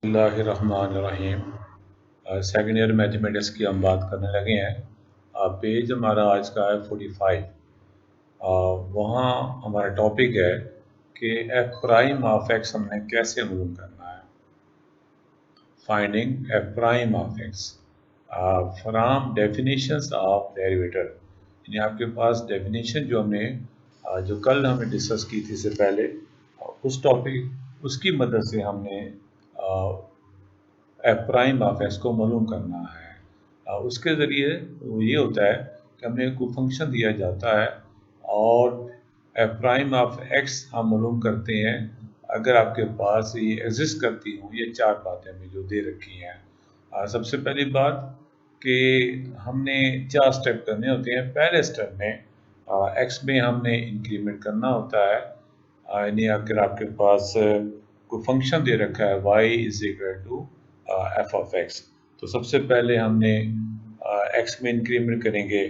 बिस्मिल्लाहिर्रहमानिर्रहीम। Second year mathematics की हम बात करने लगे हैं। पेज हमारा आज का है 45। वहाँ हमारा टॉपिक है कि एफ प्राइम ऑफ एक्स हमने कैसे मालूम करना है। Finding F prime of x from definitions of derivative. यानी आपके पास डेफिनेशन जो हमने जो कल हमने डिस्कस की थी इससे पहले, उस टॉपिक उसकी मदद से हमने एफ प्राइम ऑफ एक्स को मालूम करना है। उसके ज़रिए वो ये होता है कि हमें कोई फंक्शन दिया जाता है और एफ प्राइम ऑफ एक्स हम मालूम करते हैं अगर आपके पास ये एग्जिस्ट करती हूँ ये चार बातें हमें जो दे रखी हैं। सबसे पहली बात कि हमने चार स्टेप करने होते हैं। पहले स्टेप में एक्स में हमने इंक्रीमेंट करना होता है। यानी अगर आपके पास कोई फंक्शन दे रखा है y is equal to f of x, तो सबसे पहले हमने एक्स में इंक्रीमेंट करेंगे,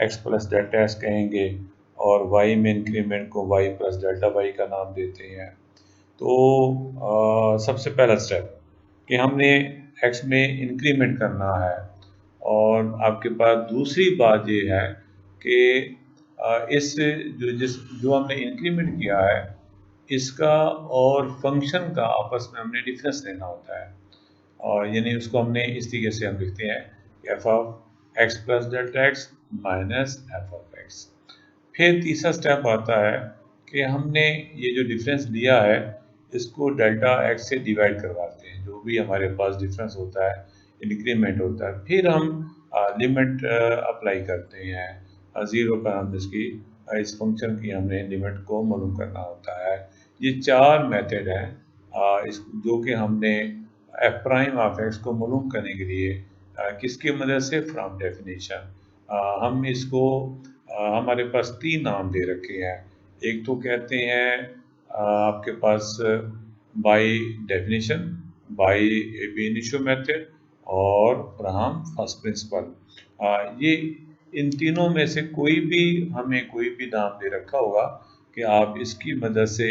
एक्स प्लस डेल्टा एक्स कहेंगे और वाई में इंक्रीमेंट को वाई प्लस डेल्टा वाई का नाम देते हैं। तो सबसे पहला स्टेप कि हमने एक्स में इंक्रीमेंट करना है। और आपके पास दूसरी बात ये है कि इस जो हमने इंक्रीमेंट किया है इसका और फंक्शन का आपस में हमने डिफरेंस लेना होता है। और यानी उसको हमने इस तरीके से हम लिखते हैं F of x plus delta X minus F of x. फिर तीसरा स्टेप आता है कि हमने ये जो डिफरेंस लिया है इसको डेल्टा एक्स से डिवाइड करवाते हैं। जो भी हमारे पास डिफरेंस होता है, इंक्रीमेंट होता है, फिर हम लिमिट अप्लाई करते हैं। ज़ीरो पर हम इसकी इस फंक्शन की हमने लिमिट को मालूम करना होता है। ये चार मेथड हैं इस जो कि हमने एफ प्राइम ऑफ एक्स को मालूम करने के लिए किसकी मदद से, फ्रॉम डेफिनेशन। हम इसको हमारे पास तीन नाम दे रखे हैं। एक तो कहते हैं आपके पास by definition, by ab initio method और फ्रॉम फर्स्ट प्रिंसिपल। ये इन तीनों में से कोई भी हमें कोई भी नाम दे रखा होगा कि आप इसकी मदद से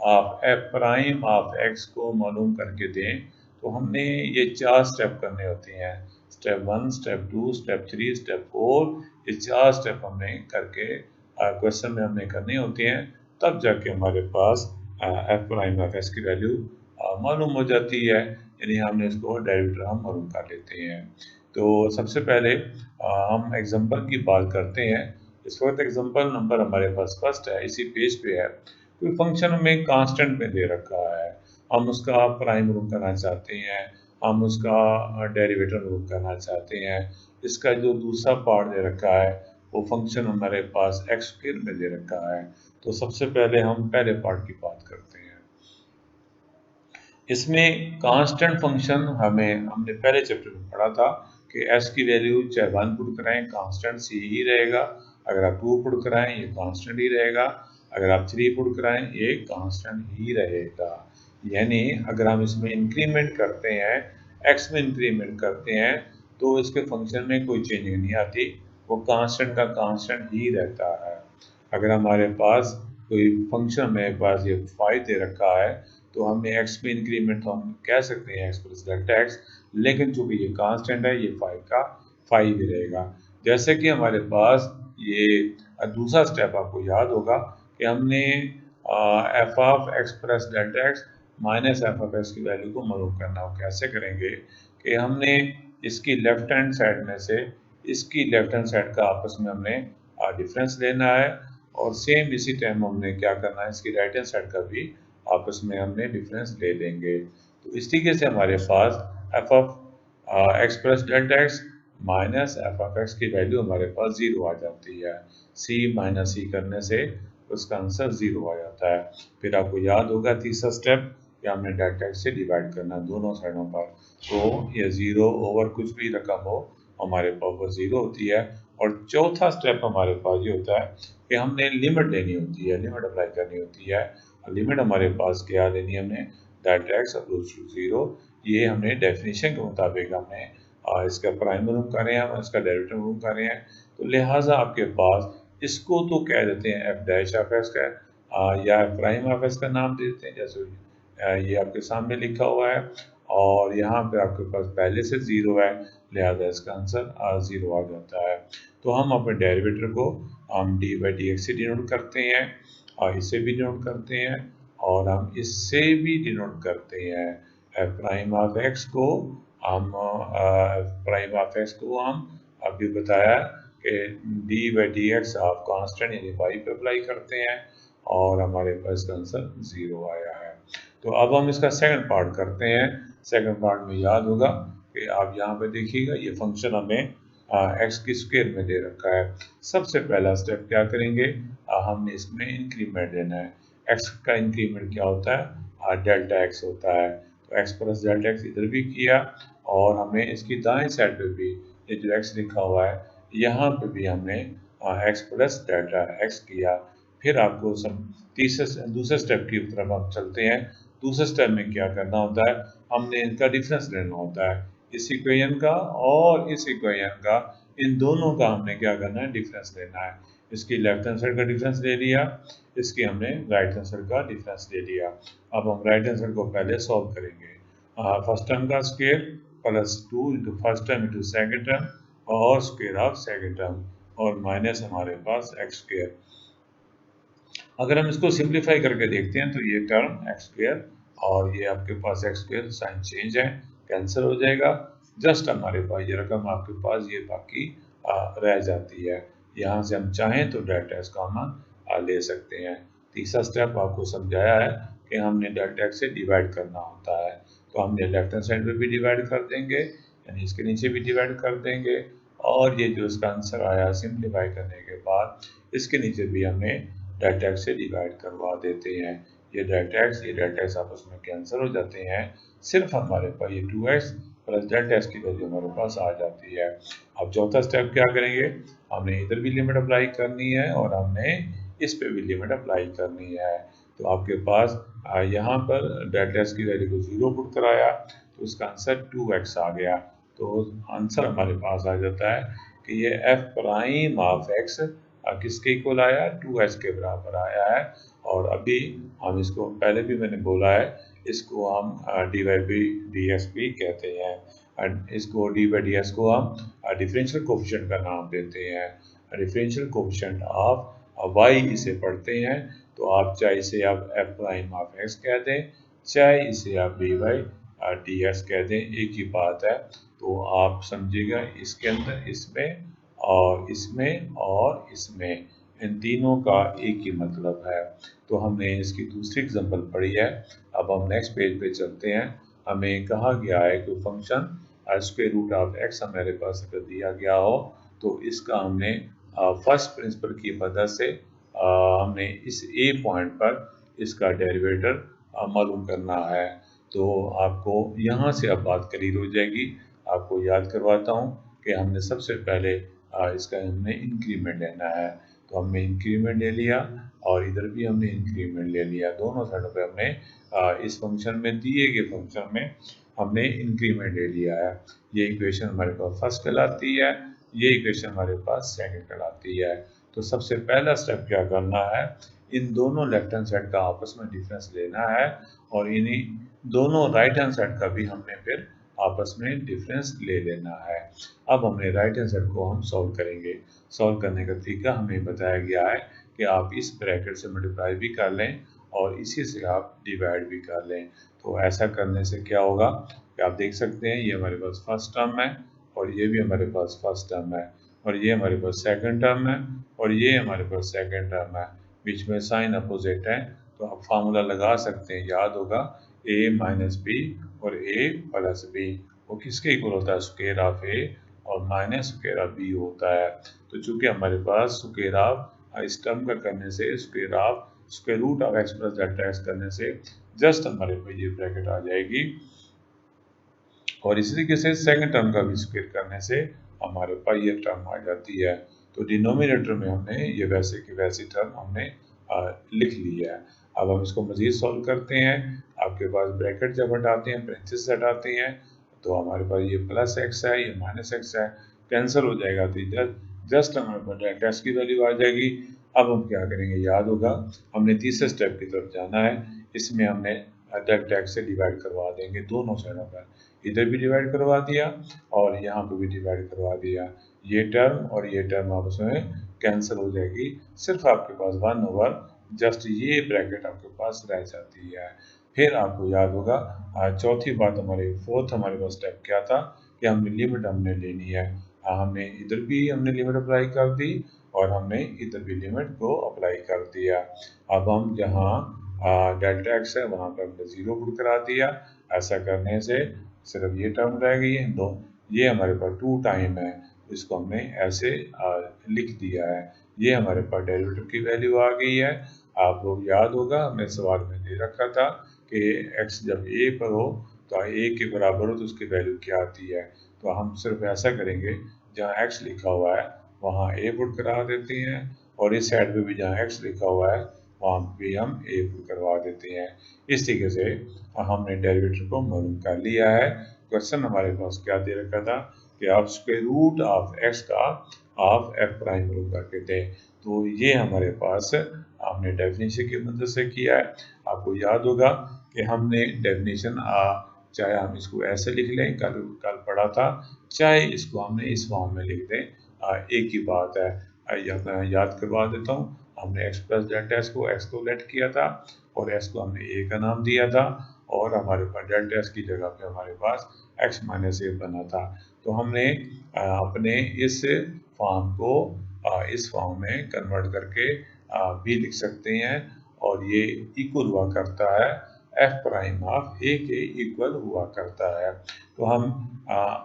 आप एफ प्राइम ऑफ एक्स को मालूम करके दें। तो हमने ये चार स्टेप करने होते हैं, स्टेप 1, स्टेप 2, स्टेप 3, स्टेप 4। ये चार स्टेप हमने करके क्वेश्चन में हमने करने होते हैं, तब जाके हमारे पास एफ प्राइम ऑफ एक्स की वैल्यू मालूम हो जाती है। यानी हमने इसको डेरिवेटिव हम मालूम कर लेते हैं। तो सबसे पहले हम एग्जांपल की बात करते हैं। इस वक्त एग्जांपल नंबर हमारे पास फर्स्ट है, इसी पेज पे है। कोई फंक्शन हमें कांस्टेंट में दे रखा है, हम उसका प्राइम मालूम करना चाहते हैं, हम उसका डेरिवेटिव मालूम करना चाहते हैं। इसका जो दूसरा पार्ट दे रखा है वो फंक्शन हमारे पास एक्स स्क्वायर में दे रखा है। तो सबसे पहले हम पहले पार्ट की बात करते हैं। इसमें कांस्टेंट फंक्शन हमने पहले चैप्टर में पढ़ा था कि एस की वैल्यू चाहे 1 पुट कराएं कांस्टेंट सी ही रहेगा, अगर आप 2 पुट कराएं ये कांस्टेंट ही रहेगा, अगर आप 3 पुट कराएं ये कांस्टेंट ही रहेगा। यानी अगर हम इसमें इंक्रीमेंट करते हैं, एक्स में इंक्रीमेंट करते हैं, तो इसके फंक्शन में कोई चेंजिंग नहीं आती, वो कांस्टेंट का कांस्टेंट ही रहता है। अगर हमारे पास कोई फंक्शन मेरे पास ये 5 दे रखा है, तो हमने एक्स में इंक्रीमेंट तो हम कह सकते हैं एक्स प्लस डेल्टा एक्स, लेकिन चूंकि ये कांस्टेंट है ये 5 का 5 ही रहेगा। जैसे कि हमारे पास ये दूसरा स्टेप आपको याद होगा कि हमने F of x plus delta X minus F of X की वैल्यू को मालूम करना हो। कैसे करेंगे कि हमने इसकी लेफ्ट हैंड साइड में से इसकी लेफ्ट हैंड साइड का आपस में हमने डिफरेंस लेना है, और सेम इसी टाइम हमने क्या करना है इसकी राइट हैंड साइड का भी आपस में हमने डिफरेंस ले लेंगे। तो इस तरीके से हमारे पास F of x plus delta X minus F of X की वैल्यू हमारे पास ज़ीरो आ जाती है। सी माइनस सी करने से उसका आंसर ज़ीरो आ जाता है। फिर आपको याद होगा तीसरा स्टेप कि हमने डेल्टा एक्स से डिवाइड करना दोनों साइडों पर, तो ये ज़ीरो ओवर कुछ भी रकम हो हमारे पास वो ज़ीरो होती है। और चौथा स्टेप हमारे पास ये होता है कि हमने लिमिट लेनी होती है, लिमिट अप्लाई करनी होती है। लिमिट हमारे पास क्या लेनी है, हमने delta x approach to zero. ये हमने डेफिनेशन के मुताबिक हमने इसका प्राइम मालूम कर रहे हैं, हम इसका डेरिवेटिव मालूम कर रहे हैं। तो लिहाजा आपके पास इसको तो कह देते हैं एफ डैश ऑफ एक्स का या एफ प्राइम ऑफ एक्स का नाम दे देते हैं, जैसे ये आपके सामने लिखा हुआ है। और यहाँ पे आपके पास पहले से 0 है, लिहाजा इसका आंसर 0 आ जाता है। तो हम अपने डेरिवेटर को हम डी बाई डी एक्स से डिनोट करते हैं और इसे भी डिनोट करते हैं और हम इससे भी डिनोट करते हैं। एफ प्राइम ऑफ एक्स को हम प्राइम ऑफ एक्स को हम अभी बताया कि डी बाई डी एक्स आप कांस्टेंट यानी वाई पे अप्लाई करते हैं और हमारे पास इसका आंसर 0 आया है। तो अब हम इसका सेकंड पार्ट करते हैं। सेकंड पार्ट में याद होगा कि आप यहाँ पे देखिएगा ये फंक्शन हमें एक्स की स्क्वायर में दे रखा है। सबसे पहला स्टेप क्या करेंगे, हमने इसमें इंक्रीमेंट देना है। एक्स का इंक्रीमेंट क्या होता है, डेल्टा एक्स होता है। तो एक्स प्लस डेल्टा एक्स इधर भी किया और हमने इसकी दाएं साइड पे भी ये जो एक्स लिखा हुआ है यहाँ पे भी हमने एक्स प्लस डेल्टा एक्स किया। फिर आपको सब दूसरे स्टेप की तरफ हम चलते हैं। दूसरे स्टेप में क्या करना होता है, हमने इनका डिफरेंस लेना होता है, इस इक्वेशन का और इस इक्वेशन का, इन दोनों का हमने क्या करना है, डिफरेंस लेना है। इसकी लेफ्ट हैंड साइड का डिफरेंस ले लिया, इसकी हमने राइट हैंड साइड का डिफरेंस ले लिया। अब हम राइट हैंड साइड को पहले सॉल्व करेंगे। फर्स्ट टर्म का square plus 2 into first term into second term और स्क्वायर ऑफ सेकेंड टर्म और माइनस हमारे पास एक्स स्क्वायर। अगर हम इसको सिंप्लीफाई करके देखते हैं तो ये टर्म एक्स स्क्वायर और ये आपके पास एक्स स्क्वायर साइन चेंज है, कैंसिल हो जाएगा। जस्ट हमारे पास ये रकम आपके पास ये बाकी रह जाती है। यहाँ से हम चाहें तो डेल्टा एक्स कॉमन ले सकते हैं। तीसरा स्टेप आपको समझाया है कि हमने डेल्टा एक्स से डिवाइड करना होता है, तो हमने लेफ्ट हैंड साइड पे भी डिवाइड कर देंगे, यानी इसके नीचे भी डिवाइड कर देंगे और ये जो इसका आंसर आया सिंप्लीफाई करने के बाद इसके नीचे भी हमें डेल्टा एक्स से डिवाइड करवा देते हैं। ये डेल्टा एक्स आपस में कैंसिल हो जाते हैं। सिर्फ हमारे पास ये 2x प्लस डेल्टा एक्स की वैल्यू हमारे पास आ जाती है। अब चौथा स्टेप क्या करेंगे, हमने इधर भी लिमिट अप्लाई करनी है और हमने इस पे भी लिमिट अप्लाई करनी है। तो आपके पास यहाँ पर डेल्टा एक्स की वैल्यू को 0 पुट कराया तो इसका आंसर 2x आ गया। तो आंसर हमारे पास आ जाता है कि ये एफ प्राइम ऑफ एक्स किसके इक्वल आया, 2x के बराबर आया है। और अभी हम इसको पहले भी मैंने बोला है, इसको हम d y by d x भी कहते हैं। इसको डी बाई डी एक्स को हम डिफरेंशियल कोफिशिएंट का नाम देते हैं। डिफरेंशियल कोफिशिएंट ऑफ वाई इसे पढ़ते हैं, तो आप चाहे इसे आप एफ प्राइम ऑफ एक्स कह दें, चाहे इसे आप डी बाई डी एक्स कह दें, एक ही बात है। तो आप समझिएगा इसके अंदर इसमें और इसमें और इसमें इन तीनों का एक ही मतलब है। तो हमने इसकी दूसरी एग्जांपल पढ़ी है। अब हम नेक्स्ट पेज पे चलते हैं। हमें कहा गया है कि function square root of x हमारे पास अगर दिया गया हो तो इसका हमने फर्स्ट प्रिंसिपल की मदद से हमने इस ए पॉइंट पर इसका डेरिवेटर मालूम करना है। तो आपको यहाँ से अब बात क्लियर हो जाएगी। आपको याद करवाता हूँ कि हमने सबसे पहले इसका हमने इंक्रीमेंट लेना है। तो हमने इंक्रीमेंट ले लिया और इधर भी हमने इंक्रीमेंट ले लिया। दोनों साइडों पे हमने इस फंक्शन में दिए गए फंक्शन में हमने इंक्रीमेंट ले लिया है। ये इक्वेशन हमारे पास फर्स्ट कहलाती है, ये इक्वेशन हमारे पास सेकंड कहलाती है। तो सबसे पहला स्टेप क्या करना है, इन दोनों लेफ्ट हैंड साइड का आपस में डिफरेंस लेना है और इन्हीं दोनों राइट हैंड साइड का भी हमने फिर आपस में डिफरेंस ले लेना है। अब हमने राइट हैंड साइड को हम सॉल्व करेंगे। सॉल्व करने का तरीका हमें बताया गया है कि आप इस ब्रैकेट से मल्टीप्लाई भी कर लें और इसी से आप डिवाइड भी कर लें। तो ऐसा करने से क्या होगा कि आप देख सकते हैं ये हमारे पास फर्स्ट टर्म है और ये भी हमारे पास फर्स्ट टर्म है और ये हमारे पास सेकंड टर्म है और ये हमारे पास सेकंड टर्म है। बीच में साइन अपोजिट है तो आप फार्मूला लगा सकते हैं, याद होगा a माइनस बी और a प्लस बी वो किसके इक्वल होता है, स्क्वायर ऑफ a और माइनस स्क्वायर ऑफ b होता है। तो चूंकि हमारे पास स्क्वायर ऑफ इस टर्म का करने से square of square root of x plus delta x करने से जस्ट हमारे पास ये ब्रैकेट आ जाएगी और इसी तरीके से सेकंड टर्म का भी स्क्वायर करने से हमारे पास ये टर्म आ जाती है। तो डिनोमिनेटर में हमने ये वैसे की वैसी टर्म हमने लिख ली है। अब हम इसको मजीद सॉल्व करते हैं। आपके पास ब्रैकेट जब हटाते हैं, पेरेंथेसिस हटाते हैं, तो हमारे पास ये प्लस एक्स है, ये माइनस एक्स है, कैंसिल हो जाएगा। तो इधर जस्ट हमारे पास डेल्टा एक्स की वैल्यू आ जाएगी। अब हम क्या करेंगे, याद होगा हमने तीसरे स्टेप की तरफ जाना है। इसमें हमने डेल्टा एक्स से डिवाइड करवा देंगे दोनों साइडों पर। इधर भी डिवाइड करवा दिया और यहाँ पर भी डिवाइड करवा दिया। ये टर्म और ये टर्म आपस में कैंसिल हो जाएगी, सिर्फ आपके पास 1 ओवर जस्ट ये ब्रैकेट आपके पास रह जाती है। फिर आपको याद होगा चौथी बात फोर्थ हमारे पास स्टेप क्या था कि हमने लिमिट हमने लेनी है। हमने इधर भी हमने लिमिट अप्लाई कर दी और हमने इधर भी लिमिट को अप्लाई कर दिया। अब हम जहाँ डेल्टा एक्स है वहाँ पर हमने 0 पुट करा दिया। ऐसा करने से सिर्फ ये टर्म रह गई है दो, ये हमारे पास 2 टाइम है, इसको हमने ऐसे लिख दिया है। ये हमारे पास डेरिवेटिव की वैल्यू आ गई है। आप लोग याद होगा हमने सवाल में दे रखा था कि x जब a पर हो तो a के बराबर हो तो उसकी वैल्यू क्या आती है। तो हम सिर्फ ऐसा करेंगे, जहाँ x लिखा हुआ है वहाँ a पुट करा देते हैं और इस साइड पे भी जहाँ x लिखा हुआ है वहाँ भी हम a पुट करवा देते हैं। इस तरीके से हमने डेरिवेटिव को मालूम कर लिया है। क्वेश्चन हमारे पास क्या दे रखा था कि आप स्क्वायर रूट ऑफ x का ऑफ f प्राइम मालूम करके दें। तो ये हमारे पास हमने डेफिनेशन की मदद से किया है। आपको याद होगा कि हमने डेफिनेशन चाहे हम इसको ऐसे लिख लें, कल पढ़ा था, चाहे इसको हमने इस फॉर्म में लिख दें, एक ही बात है। मैं याद करवा देता हूँ। हमने x प्लस डेल्टा एक्स को x को लेट किया था और s को हमने a का नाम दिया था और हमारे पास डेल्टा एक्स की जगह पे हमारे पास x माइनस a बना था। तो हमने अपने इस फॉर्म को इस फॉर्म में कन्वर्ट करके भी लिख सकते हैं और ये इक्वल हुआ करता है f प्राइम ऑफ a के इक्वल हुआ करता है। तो हम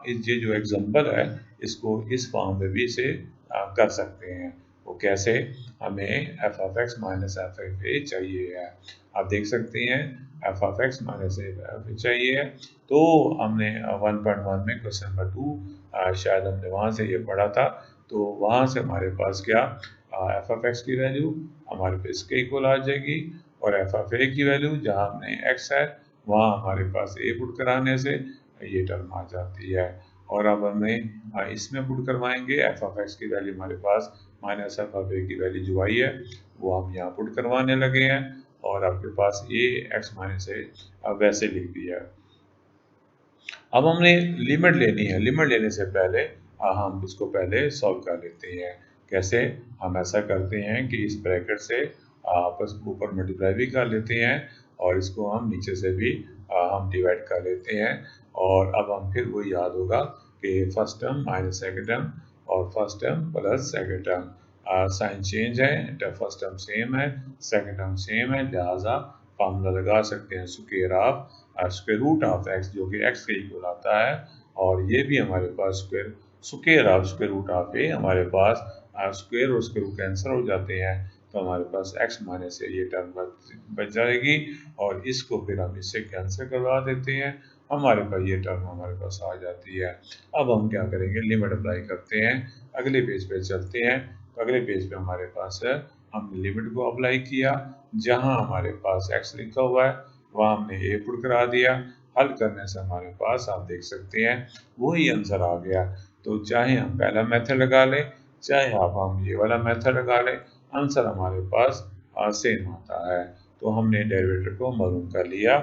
ये जो एग्जांपल है इसको इस फॉर्म में भी इसे कर सकते हैं। वो कैसे, हमें f of x minus F of a चाहिए है। आप देख सकते हैं f of x minus F चाहिए है। तो हमने 1.1 में क्वेश्चन नंबर 2 शायद हमने वहाँ से ये पढ़ा था। तो वहाँ से हमारे पास क्या f ऑफ x की वैल्यू हमारे पास इसके इक्वल आ जाएगी और f ऑफ a की वैल्यू जहाँ हमने x है वहाँ हमारे पास a पुट कराने से ये टर्म आ जाती है। और अब हमें इसमें पुट करवाएंगे f ऑफ x की वैल्यू हमारे पास माइनस एफ ऑफ a की वैल्यू जो आई है वो हम यहाँ पुट करवाने लगे हैं और आपके पास ये x माइनस a वैसे लिख दिया है। अब हमने लिमिट लेनी है। लिमिट लेने से पहले हम इसको पहले सॉल्व कर लेते हैं। कैसे, हम ऐसा करते हैं कि इस ब्रैकेट से आपस ऊपर मल्टीप्लाई भी कर लेते हैं और इसको हम नीचे से भी हम डिवाइड कर लेते हैं। और अब हम फिर वो याद होगा कि first term minus second term और first term plus second term, sign change है, फर्स्ट टर्म सेम है, सेकेंड टर्म सेम है, लिहाजा फार्मूला लगा सकते हैं square of square root of x जो कि x के इक्वल आता है। और ये भी हमारे पास square of square root of a, हमारे पास स्क्वायर और स्क्वायर रूट कैंसिल हो जाते हैं तो हमारे पास x माइनस a ये टर्म बच जाएगी और इसको फिर हम इससे कैंसिल करवा देते हैं, हमारे पास ये टर्म हमारे पास आ जाती है। अब हम क्या करेंगे, लिमिट अप्लाई करते हैं, अगले पेज पे चलते हैं। तो अगले पेज पे हमारे पास है, हमने लिमिट को अप्लाई किया, जहां हमारे पास x लिखा हुआ है वहाँ हमने a पुट करा दिया। हल करने से हमारे पास आप देख सकते हैं वही आंसर आ गया। तो चाहे हम पहला मेथड लगा लें चाहे हम ये वाला मेथड लगा लें, आंसर हमारे पास सेम आता है। तो हमने डेरिवेटिव को मालूम कर लिया,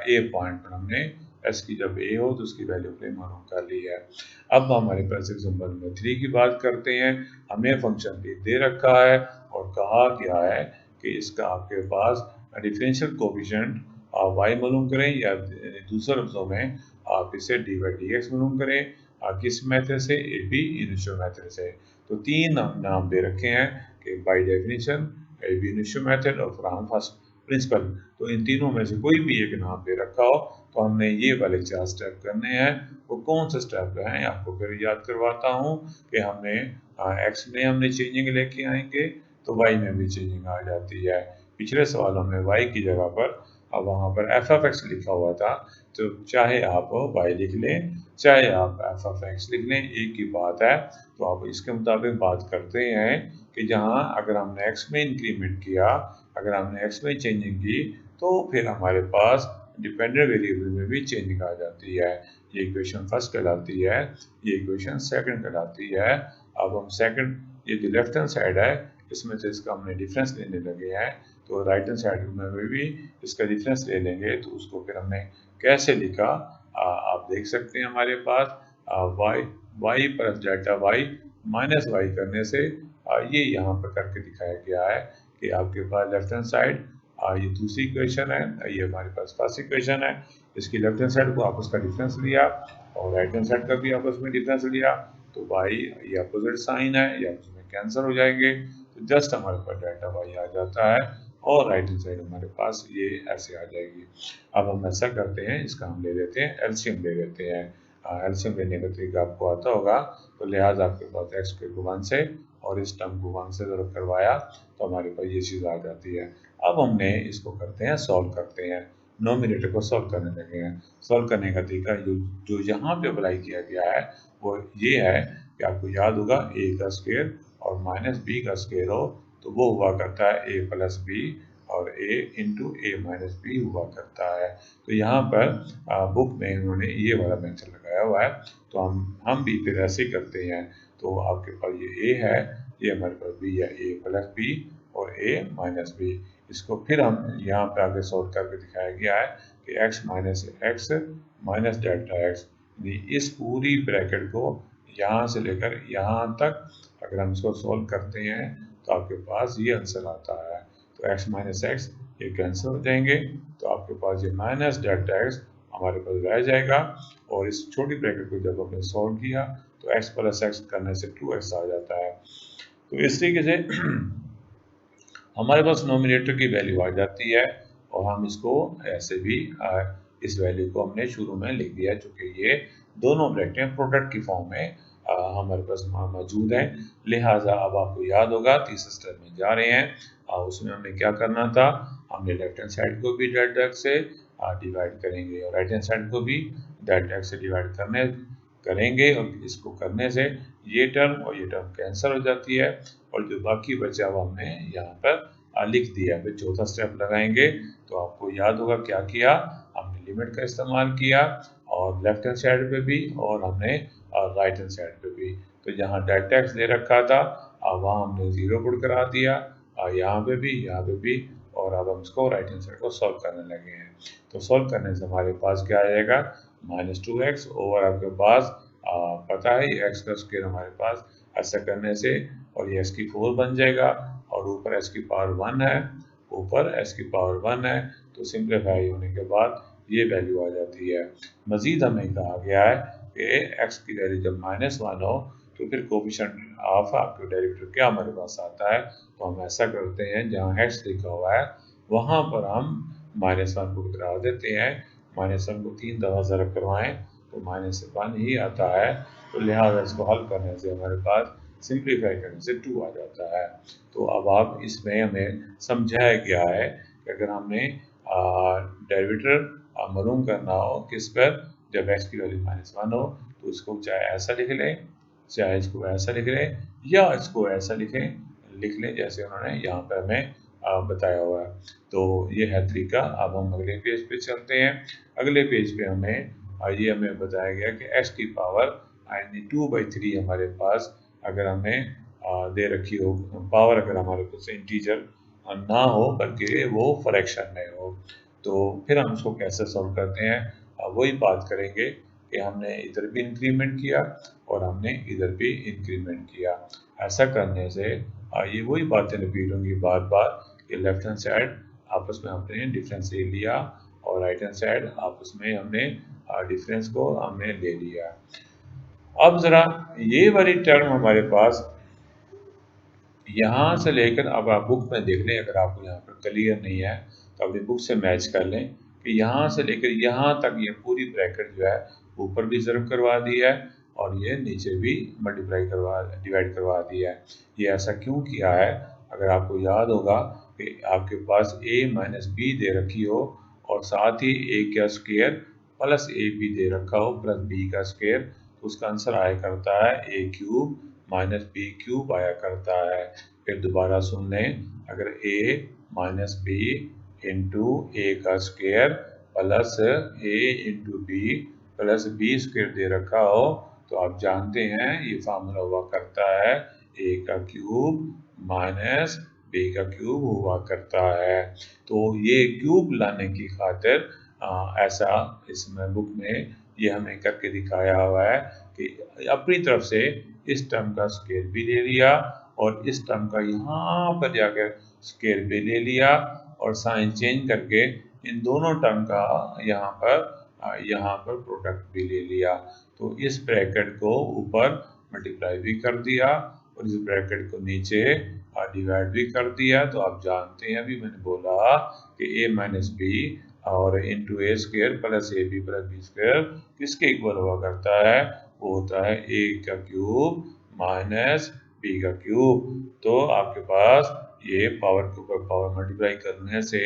a पॉइंट पर हमने s की जब a हो तो उसकी वैल्यू पे मालूम कर ली है। अब हमारे पास एग्जांपल नंबर 3 की बात करते हैं। हमें फंक्शन दे रखा है और कहा गया है कि इसका आपके पास डिफरेंशियल कोएफिशिएंट y मालूम करें या दूसरे लफ्जों में आप इसे dy dx मालूम करें, किस मेथड से, ए बी इनिशियो मेथड से। तो तीन नाम दे रखे हैं कि by definition, ab initio method और फ्रॉम फर्स्ट प्रिंसिपल। तो इन तीनों में से कोई भी एक नाम दे रखा हो तो हमने ये वाले 4 स्टेप करने हैं। वो कौन से स्टेप हैं आपको फिर याद करवाता हूँ कि हमने x में हमने चेंजिंग लेके आएंगे तो y में भी चेंजिंग आ जाती है। पिछले सवालों में y की जगह पर अब वहाँ पर एफ ऑफ एक्स लिखा हुआ था, तो चाहे आप y लिख लें चाहे आप एफ ऑफ एक्स लिख लें, एक ही बात है। तो आप इसके मुताबिक बात करते हैं कि जहाँ अगर हमने x में इंक्रीमेंट किया, अगर हमने x में चेंजिंग की तो फिर हमारे पास डिपेंडेंट वेरिएबल में भी चेंजिंग आ जाती है। ये इक्वेशन फर्स्ट कहलाती है, ये इक्वेशन सेकंड कहलाती है। अब हम सेकंड, ये जो लेफ्ट हैंड साइड है इसमें से इसका हमने डिफरेंस लेने लगे हैं। तो राइट हैंड साइड में भी इसका डिफरेंस ले लेंगे। तो उसको फिर हमने कैसे लिखा आप देख सकते हैं हमारे पास Y plus delta Y minus Y करने से ये यहाँ पर करके दिखाया गया है कि आपके पास लेफ्ट हैंड साइड ये दूसरी इक्वेशन है, ये हमारे पास फर्स्ट इक्वेशन है, इसकी लेफ्ट हैंड साइड को आपस का डिफरेंस लिया और राइट हैंड साइड का भी आपस में डिफरेंस लिया। तो वाई ये अपोजिट साइन है, ये आपस में कैंसिल हो जाएंगे, तो जस्ट हमारे पास डेल्टा वाई आ जाता है और राइट हैंड साइड हमारे पास ये ऐसे आ जाएगी। अब हम ऐसा करते हैं, इसका हम ले लेते हैं एलसीएम ले लेते हैं। एलसीएम लेने का तरीका आपको आता होगा, तो लिहाजा आपके पास एक्स को 1 से और इस टर्म को 1 से ज़रूर करवाया तो हमारे पास ये चीज़ आ जाती है। अब हमने इसको करते हैं सॉल्व करते हैं, नोमिनेटर को सॉल्व करने लगे हैं। सॉल्व करने का तरीका जो यहाँ पे अप्लाई किया गया है वो ये है कि आपको याद होगा ए का स्क्वायर और माइनस बी का स्क्वायर हो तो वो हुआ करता है ए प्लस बी और a into a minus b हुआ करता है। तो यहाँ पर बुक में उन्होंने ये वाला मेथड लगाया हुआ है, तो हम भी फिर ऐसे ही करते हैं। तो आपके पास ये a है, ये हमारे पास b है, a प्लस बी और a माइनस बी। इसको फिर हम यहाँ पे आगे सॉल्व करके दिखाया गया है कि x minus x minus delta x, इस पूरी ब्रैकेट को यहाँ से लेकर यहाँ तक अगर हम इसको सॉल्व करते हैं तो आपके पास ये आंसर आता है। तो x माइनस एक्स ये कैंसिल हो जाएंगे, तो आपके पास ये माइनस डेल्टा एक्स हमारे पास रह जाएगा और इस छोटी ब्रैकेट को जब हमने सॉल्व किया तो x प्लस एक्स करने से 2x आ जाता है। तो इस तरीके से हमारे पास नोमिनेटर की वैल्यू आ जाती है और हम इसको ऐसे भी इस वैल्यू को हमने शुरू में लिख दिया चूँकि ये दोनों ब्रैकेटें प्रोडक्ट की फॉर्म में हमारे पास मौजूद हैं। लिहाजा अब आपको याद होगा तीसरे स्टेप में जा रहे हैं, उसमें हमने क्या करना था, हमने लेफ्ट हैंड साइड को भी डेल्टा एक्स से डिवाइड करेंगे और राइट हैंड साइड को भी डेल्टा एक्स से डिवाइड करेंगे और इसको करने से ये टर्म और ये टर्म कैंसिल हो जाती है और जो बाकी बचा हुआ हमने यहाँ पर लिख दिया। फिर चौथा स्टेप लगाएंगे तो आपको याद होगा क्या किया, हमने लिमिट का इस्तेमाल किया और लेफ्ट हैंड साइड पे भी और हमने राइट हैंड साइड पे भी। तो जहाँ डेल्टा एक्स दे रखा था वहाँ हमने ज़ीरो पुट करा दिया, यहाँ पे भी और अब हम इसको राइट हैंड साइड को सॉल्व करने लगे हैं। तो सॉल्व करने से हमारे पास क्या आ जाएगा, -2x ओवर आपके पास पता है एक्स का स्क्वायर हमारे पास, ऐसा करने से और ये x की 4 बन जाएगा और ऊपर x की पावर 1 है, ऊपर x की पावर 1 है, तो सिंप्लीफाई होने के बाद ये वैल्यू आ जाती है। मजीद हमें कहा गया है कि x की वैल्यू जब -1 हो तो फिर कोफिशिएंट ऑफ आपके डेरिवेटिव क्या हमारे पास आता है। तो हम ऐसा करते हैं जहाँ x लिखा हुआ है वहाँ पर हम -1 पुट करा देते हैं, -1 को 3 दफ़ा ज़रब करवाएं तो -1 ही आता है। तो लिहाजा इसको हल करने से हमारे पास सिंप्लीफाई करने से 2 आ जाता है। तो अब आप इसमें हमें समझाया गया है कि अगर हमने डेरिवेटिव मालूम करना हो किस पर, जब x की वैल्यू -1 हो तो इसको चाहे ऐसा लिख लें, चाहे इसको ऐसा लिख लें या इसको ऐसा लिख लें जैसे उन्होंने यहाँ पर हमें बताया हुआ है। तो ये है तरीका। अब हम अगले पेज पे चलते हैं। अगले पेज पे हमें बताया गया कि x की पावर 2/3 हमारे पास अगर हमें दे रखी हो, पावर अगर हमारे पास इंटीजर ना हो बल्कि वो फ्रैक्शन में हो, तो फिर हम उसको कैसे सॉल्व करते हैं, वही बात करेंगे कि हमने इधर भी इंक्रीमेंट किया और हमने इधर भी इंक्रीमेंट किया। ऐसा करने से ये वही बातें रिपीट होंगी बार बार कि लेफ्ट हैंड साइड आपस में हमने डिफरेंस ले लिया और राइट हैंड साइड आपस में हमने डिफरेंस को हमने ले लिया। अब ज़रा ये वाली टर्म हमारे पास यहाँ से लेकर, अब आप बुक में देख लें, अगर आपको यहाँ पर क्लियर नहीं है तो अपनी बुक से मैच कर लें कि यहाँ से लेकर यहाँ तक ये पूरी ब्रैकेट जो है ऊपर भी ज़रब करवा दी है और ये नीचे भी डिवाइड करवा दिया है। ये ऐसा क्यों किया है, अगर आपको याद होगा कि आपके पास a माइनस बी दे रखी हो और साथ ही a का स्क्वायर प्लस ए बी दे रखा हो प्लस बी का स्क्वायर, तो उसका आंसर आया करता है a cube minus B cube आया करता है। फिर दोबारा सुन लें, अगर a minus B into A का स्क्वायर प्लस ए into B plus B square दे रखा हो तो आप जानते हैं ये फार्मूला हुआ करता है a का क्यूब माइनस बी का क्यूब हुआ करता है। तो ये क्यूब लाने की खातिर ऐसा इसमें बुक में ये हमें करके दिखाया हुआ है कि अपनी तरफ से इस टर्म का स्क्वायर भी ले लिया और इस टर्म का यहाँ पर जाकर स्क्वायर भी ले लिया और साइन चेंज करके इन दोनों टर्म का यहाँ पर प्रोडक्ट भी ले लिया। तो इस ब्रैकेट को ऊपर मल्टीप्लाई भी कर दिया और इस ब्रैकेट को नीचे डिवाइड भी कर दिया। तो आप जानते हैं, अभी मैंने बोला कि a माइनस बी और into a square plus a b plus B square किसके इक्वल हुआ करता है? वो होता है a का क्यूब माइनस b का क्यूब। तो आपके पास ये पावर के ऊपर पावर मल्टीप्लाई करने से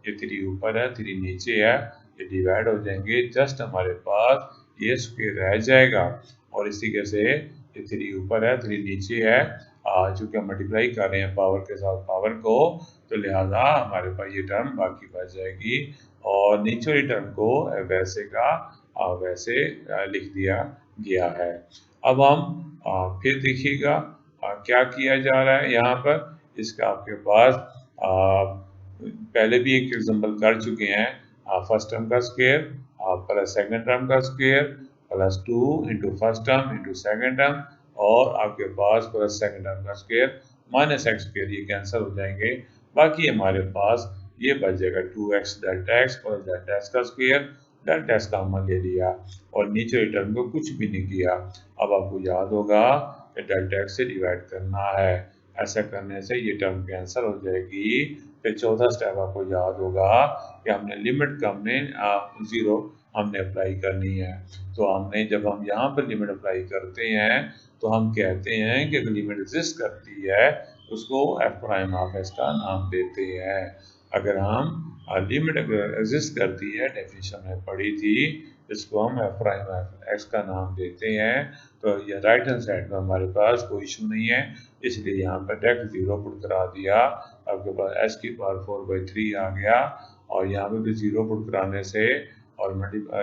ये 3 ऊपर है 3 नीचे है, ये डिवाइड हो जाएंगे, जस्ट हमारे पास ये स्क्वायर रह जाएगा। और इसी के से ये 3 ऊपर है 3 नीचे है, चूँकि हम मल्टीप्लाई कर रहे हैं पावर के साथ पावर को, तो लिहाजा हमारे पास ये टर्म बाकी बच जाएगी और नीचे वाली टर्म को वैसे का वैसे लिख दिया गया है। अब हम फिर देखिएगा क्या किया जा रहा है यहाँ पर। इसका आपके पास पहले भी एक एग्जांपल कर चुके हैं, फर्स्ट टर्म का स्क्वायर प्लस सेकंड टर्म का square plus 2 into first term into second term और आपके पास प्लस सेकंड टर्म का स्क्वायर माइनस एक्स स्क्वायर, ये कैंसिल हो जाएंगे। बाकी हमारे पास ये बच जाएगा 2x delta x plus delta x का स्क्वायर, डेल्टा एक्स का हमने ले लिया और नीचे टर्म को कुछ भी नहीं किया। अब आपको याद होगा कि डेल्टा एक्स से डिवाइड करना है, ऐसा करने से ये टर्म कैंसिल हो जाएगी। फिर चौथा स्टेप आपको याद होगा कि हमने लिमिट का हमने 0 हमने अप्लाई करनी है। तो हमने जब हम यहाँ पर लिमिट अप्लाई करते हैं तो हम कहते हैं कि अगर लिमिट एग्जिस्ट करती है उसको एफ प्राइम ऑफ एक्स का नाम देते हैं। अगर हम लिमिट अगर एग्जिस्ट करती है, डेफिनेशन में पढ़ी थी, इसको हम एफ प्राइम ऑफ एक्स का नाम देते हैं। तो ये राइट हैंड साइड में हमारे पास कोई इशू नहीं है, इसलिए यहाँ पर डायरेक्ट 0 पुट करा दिया। आपके पास एस की पावर 4/3 आ गया और यहाँ पे भी 0 पुट कराने से और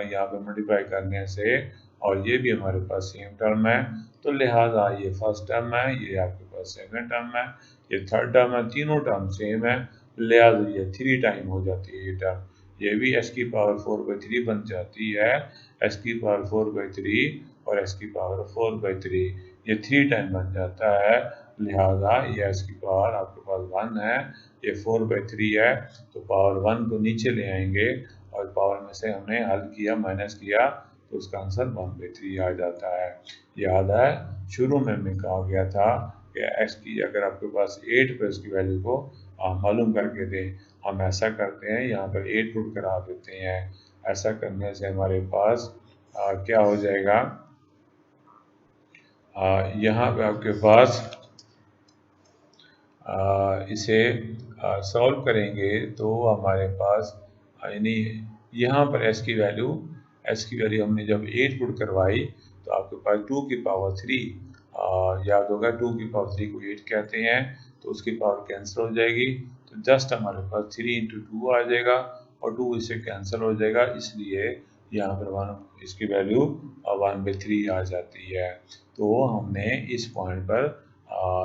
यहाँ पे मल्टीप्लाई करने से और ये भी हमारे पास सेम टर्म है, तो लिहाजा ये फर्स्ट टर्म है, ये आपके पास सेकंड टर्म है, ये थर्ड टर्म है, तीनों टर्म सेम है, लिहाजा ये 3 टाइम हो जाती है ये टर्म। ये भी एस की पावर 4/3 बन जाती है, एस की पावर 4/3 और एस की पावर 4/3 ये 3 टाइम बन जाता है। लिहाजा ये एस की पावर आपके पास 1 है, ये 4/3 है, तो पावर 1 को नीचे ले आएंगे और पावर में से हमने हल किया माइनस किया तो उसका आंसर 1/3 आ जाता है। याद है शुरू में मैं कहा गया था कि एक्स की अगर आपके पास 8 पर इसकी वैल्यू को मालूम करके दें, हम ऐसा करते हैं यहाँ पर 8 पुट करा देते हैं। ऐसा करने से हमारे पास क्या हो जाएगा, यहाँ पे आपके पास इसे सॉल्व करेंगे तो हमारे पास यानी यहाँ पर एस की वैल्यू हमने जब 8 पुट करवाई तो आपके पास 2 की पावर 3 याद होगा, 2 की पावर 3 को 8 कहते हैं, तो उसकी पावर कैंसिल हो जाएगी, तो जस्ट हमारे पास 3 इंटू 2 आ जाएगा और 2 इससे कैंसिल हो जाएगा, इसलिए यहाँ पर इसकी वैल्यू 1/3 आ जाती है। तो हमने इस पॉइंट पर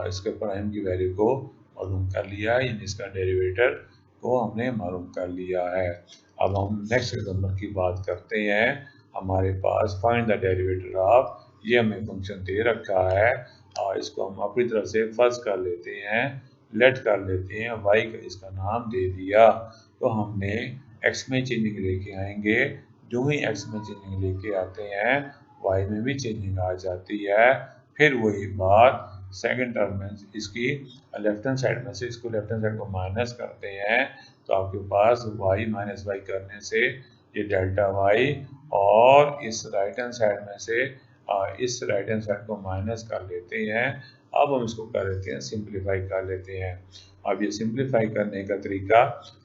इसके प्राइम की वैल्यू को मालूम कर लिया है, यानी इसका डेरिवेटर को हमने मालूम कर लिया है। अब हम नेक्स्ट एग्जांपल की बात करते हैं। हमारे पास फाइंड द डेरिवेटर ऑफ, ये हमें फंक्शन दे रखा है और इसको हम अपनी तरफ से फर्स्ट कर लेते हैं, लेट कर लेते हैं, वाई का इसका नाम दे दिया। तो हमने एक्स में चेंजिंग लेके आएंगे, जो ही एक्स में चेंजिंग लेके आते हैं वाई में भी चेंजिंग आ जाती है। फिर वही बात सेकंड टर्म में इसकी लेफ्ट हैंड साइड में से इसको लेफ्ट हैंड साइड को माइनस करते हैं, तो आपके पास y माइनस वाई करने से ये डेल्टा y और इस राइट हैंड साइड में से इस राइट हैंड साइड को माइनस कर लेते हैं। अब हम इसको कर लेते हैं सिंप्लीफाई कर लेते हैं। अब ये सिंप्लीफाई करने का तरीका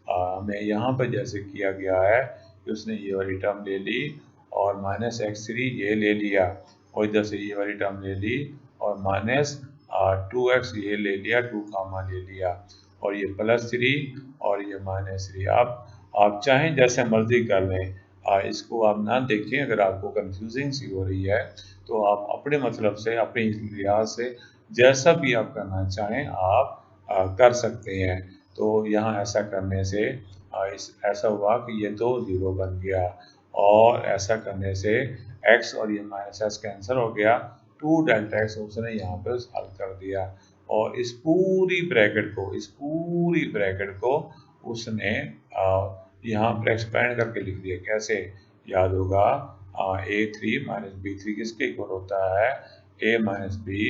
हमें यहाँ पर जैसे किया गया है कि उसने ये वाली टर्म ले ली और माइनस x3 ये ले लिया और इधर से ये वाली टर्म ले ली और माइनस 2x ये ले लिया, 2 कामा ले लिया और ये +3 और ये -3। आप चाहें जैसे मर्जी कर लें, इसको आप ना देखें, अगर आपको कंफ्यूजिंग सी हो रही है तो आप अपने मतलब से अपने लिहाज से जैसा भी आप करना चाहें आप कर सकते हैं। तो यहाँ ऐसा करने से ऐसा हुआ कि ये तो 0 बन गया, और ऐसा करने से x और ये माइनस एस कैंसिल हो गया, 2 डेल्टा एक्स उसने यहाँ पे हल कर दिया। और इस पूरी ब्रैकेट को उसने यहाँ पर एक्सपेंड करके लिख दिया। कैसे याद होगा, a3 माइनस b3 किसके इक्वल होता है, a minus B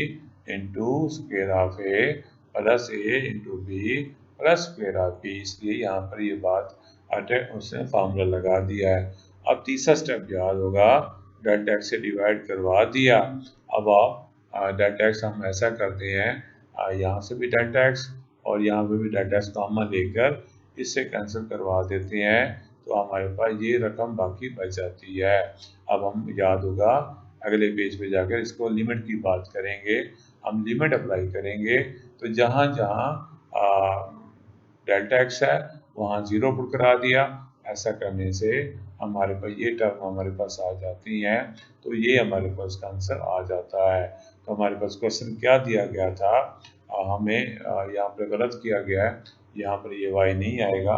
into square of a plus A into B plus square of b. इसलिए यहाँ पर ये बात उसने फार्मूला लगा दिया है। अब तीसरा स्टेप याद होगा, डेल्टा एक्स से डिवाइड करवा दिया। अब आप डेल्टा एक्स हम ऐसा करते हैं, यहाँ से भी डेल्टा एक्स और यहाँ पे भी डेल्टा एक्स कॉमन लेकर इससे कैंसिल करवा देते हैं, तो हमारे पास ये रकम बाकी बच जाती है। अब हम याद होगा अगले पेज पे जाकर इसको लिमिट की बात करेंगे। हम लिमिट अप्लाई करेंगे, तो जहाँ जहाँ डेल्टा एक्स है वहाँ 0 पुट करा दिया। ऐसा करने से हमारे पास ये टर्म हमारे पास आ जाती हैं, तो ये हमारे पास का आंसर आ जाता है। तो हमारे पास क्वेश्चन क्या दिया गया था, हमें यहाँ पर गलत किया गया है, यहाँ पर ये y नहीं आएगा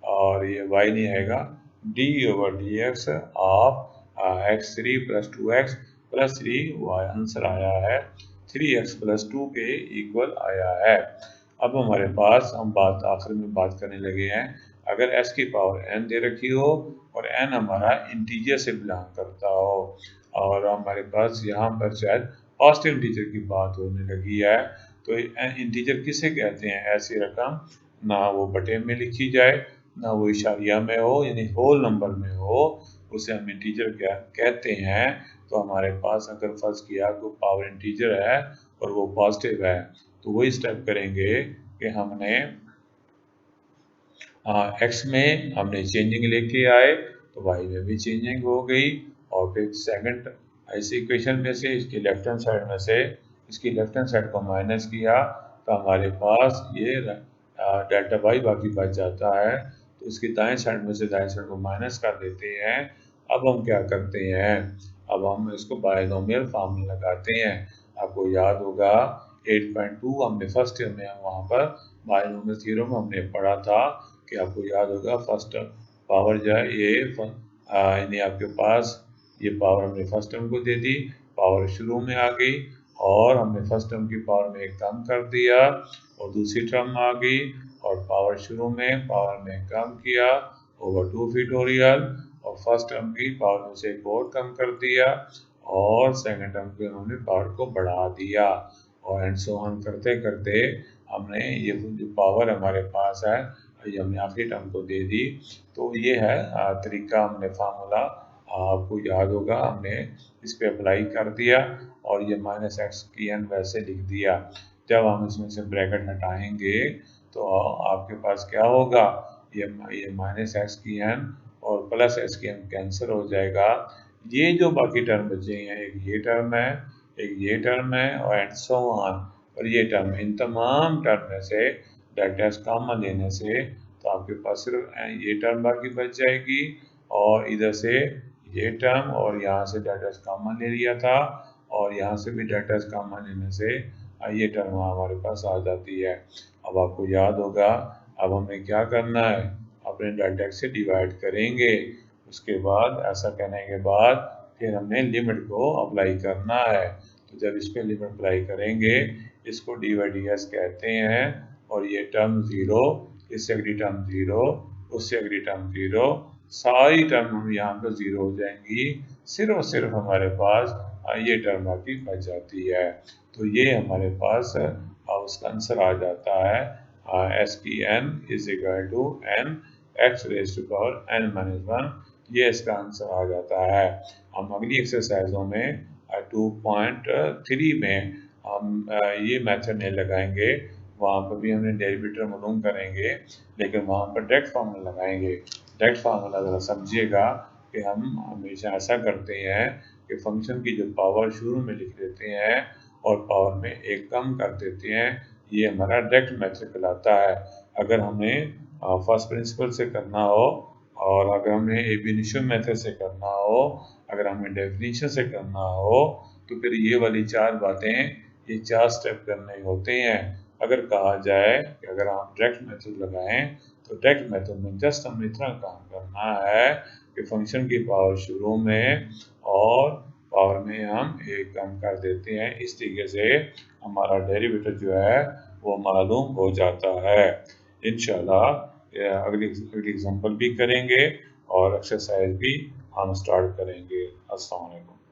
और ये y नहीं आएगा, d/dx of x3 plus 2x plus 3y answer आया है, 3x प्लस 2 के इक्वल आया है। अब हमारे पास हम बात आखिर में बात करने लगे हैं, अगर s की पावर n दे रखी हो और n हमारा इंटीजर से बिलोंग करता हो, और हमारे पास यहाँ पर शायद पॉजिटिव इंटीजर की बात होने लगी है, तो इंटीजर किसे कहते हैं, ऐसी रकम ना वो बटे में लिखी जाए ना वो इशारिया में हो, यानी होल नंबर में हो, उसे हम इंटीजर क्या कहते हैं। तो हमारे पास अगर फर्ज किया तो पावर इंटीजर है और वो पॉजिटिव है, तो वही स्टेप करेंगे कि हमने एक्स में हमने चेंजिंग लेके आए तो वाई में भी चेंजिंग हो गई, और फिर सेकंड इस इक्वेशन में से इसकी लेफ्ट हैंड साइड में से इसकी लेफ्ट हैंड साइड को माइनस किया, तो हमारे पास ये डेल्टा वाई बाकी बच जाता है, तो इसकी दाएं साइड में से दाएं साइड को माइनस कर देते हैं। अब हम क्या करते हैं, अब हम इसको बायनोमियल फार्मूला लगाते हैं। आपको याद होगा 8.2 हमने फर्स्ट ईयर में वहाँ पर बायनोमियल थ्योरम हमने पढ़ा था, कि आपको याद होगा फर्स्ट पावर जो है ये यानी आपके पास ये पावर हमने फर्स्ट टर्म को दे दी, पावर शुरू में आ गई और हमने फर्स्ट टर्म की पावर में एक कम कर दिया और दूसरी टर्म आ गई और पावर शुरू में पावर में कम किया ओवर 2 फैक्टोरियल, और फर्स्ट टर्म की पावर में से एक और कम कर दिया और सेकंड टर्म की हमने पावर को बढ़ा दिया, और एंड सो ऑन करते करते हमने ये जो पावर हमारे पास है ये हमने आखिरी टर्म को दे दी। तो ये है तरीका, हमने फार्मूला आपको याद होगा हमने इस पे अप्लाई कर दिया और ये माइनस एक्स की एन वैसे लिख दिया। जब हम इसमें से ब्रैकेट हटाएंगे तो आपके पास क्या होगा, ये माइनस एक्स की एन और प्लस एक्स की एन कैंसिल हो जाएगा। ये जो बाकी टर्म बचे हैं, एक ये टर्म है, एक ये टर्म है और एंड सो ऑन, और ये टर्म, इन तमाम टर्म में से डेल्टा एक्स कॉमन लेने से तो आपके पास सिर्फ ये टर्म बाकी बच जाएगी, और इधर से ये टर्म और यहाँ से डेल्टा एक्स कॉमन ले लिया था और यहाँ से भी डेल्टा एक्स कॉमन लेने से ये टर्म हमारे पास आ जाती है। अब आपको याद होगा अब हमें क्या करना है, अपने डेल्टा एक्स से डिवाइड करेंगे, उसके बाद ऐसा करने के बाद फिर हमने लिमिट को अप्लाई करना है। तो जब इस पर लिमिट अप्लाई करेंगे, इसको डी/ds कहते हैं, और ये टर्म 0, इससे अगली टर्म 0, उससे अगली टर्म 0, सारी टर्म हम यहाँ पर 0 हो जाएंगी, सिर्फ और सिर्फ हमारे पास ये टर्म बाकी बच जाती है। तो ये हमारे पास उसका आंसर आ जाता है एस की n is equal to n x raise to power n minus 1, ये इसका आंसर आ जाता है। हम अगली एक्सरसाइजों में 2.3 में हम ये मेथड नहीं लगाएंगे, वहाँ पर भी हमने डेरिवेटिव मालूम करेंगे, लेकिन वहाँ पर डायरेक्ट फार्मूला लगाएंगे। डायरेक्ट फार्मूला ज़रा समझिएगा कि हम हमेशा ऐसा करते हैं कि फंक्शन की जो पावर शुरू में लिख देते हैं और पावर में एक कम कर देते हैं, ये हमारा डायरेक्ट मेथड कहलाता है। अगर हमें फर्स्ट प्रिंसिपल से करना हो और अगर हमें एब इनिशियो मेथड से करना हो, अगर हमें डेफिनेशन से करना हो, तो फिर ये वाली 4 बातें, ये 4 स्टेप करने होते हैं। अगर कहा जाए कि अगर आप डायरेक्ट मेथड लगाएं तो डायरेक्ट मेथड में जस्ट हमें इतना काम करना है कि फंक्शन की पावर शुरू में और पावर में हम एक कम कर देते हैं। इस तरीके से हमारा डेरिवेटिव जो है वो मालूम हो जाता है। इंशाल्लाह अगली एग्जाम्पल भी करेंगे और एक्सरसाइज भी हम स्टार्ट करेंगे। अस्सलाम वालेकुम।